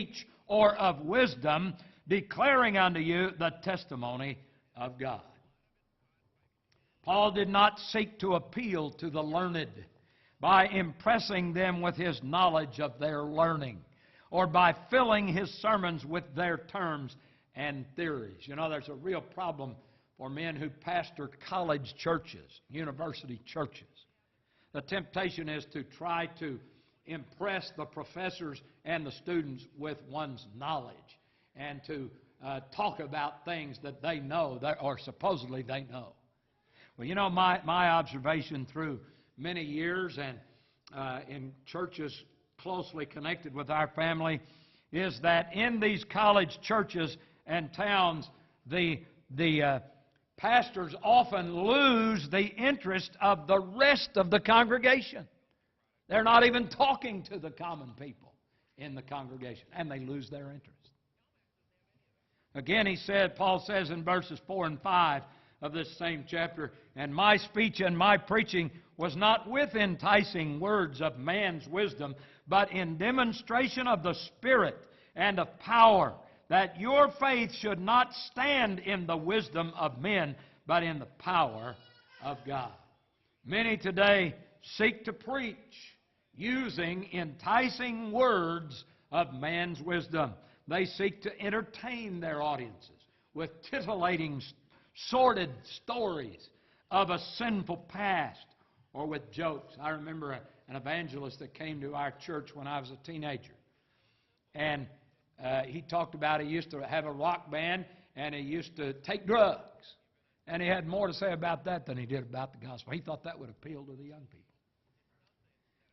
speech or of wisdom, declaring unto you the testimony of God. Paul did not seek to appeal to the learned by impressing them with his knowledge of their learning, or by filling his sermons with their terms and theories. You know, there's a real problem for men who pastor college churches, university churches. The temptation is to try to impress the professors and the students with one's knowledge and to talk about things that they know, or supposedly they know. Well, you know, my observation through many years and in churches closely connected with our family is that in these college churches and towns, the pastors often lose the interest of the rest of the congregation. They're not even talking to the common people in the congregation, and they lose their interest. Again, Paul says in verses 4 and 5 of this same chapter, "And my speech and my preaching was not with enticing words of man's wisdom, but in demonstration of the Spirit and of power, that your faith should not stand in the wisdom of men, but in the power of God." Many today seek to preach using enticing words of man's wisdom. They seek to entertain their audiences with titillating, sordid stories of a sinful past, or with jokes. I remember an evangelist that came to our church when I was a teenager. And he talked about he used to have a rock band and he used to take drugs. And he had more to say about that than he did about the gospel. He thought that would appeal to the young people.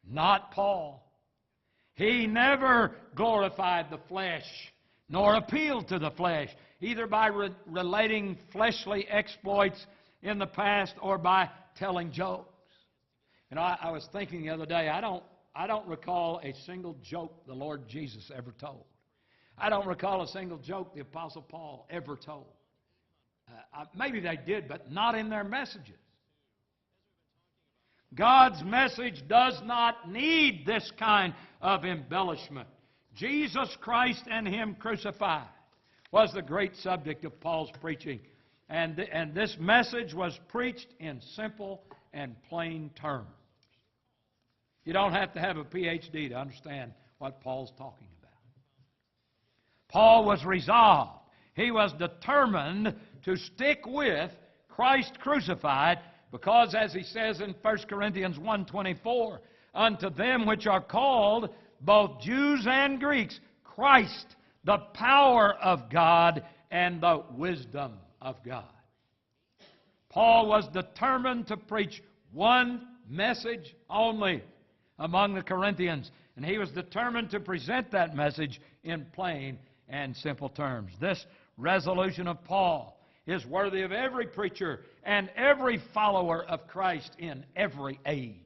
Not Paul. He never glorified the flesh nor appealed to the flesh, either by relating fleshly exploits in the past or by telling jokes. You know, I was thinking the other day, I don't recall a single joke the Lord Jesus ever told. I don't recall a single joke the Apostle Paul ever told. Maybe they did, but not in their messages. God's message does not need this kind of embellishment. Jesus Christ and Him crucified was the great subject of Paul's preaching. And this message was preached in simple and plain terms. You don't have to have a PhD to understand what Paul's talking about. Paul was resolved. He was determined to stick with Christ crucified because, as he says in 1 Corinthians 1:24, "Unto them which are called, both Jews and Greeks, Christ, the power of God and the wisdom of God." Paul was determined to preach one message only among the Corinthians, and he was determined to present that message in plain and simple terms. This resolution of Paul is worthy of every preacher and every follower of Christ in every age.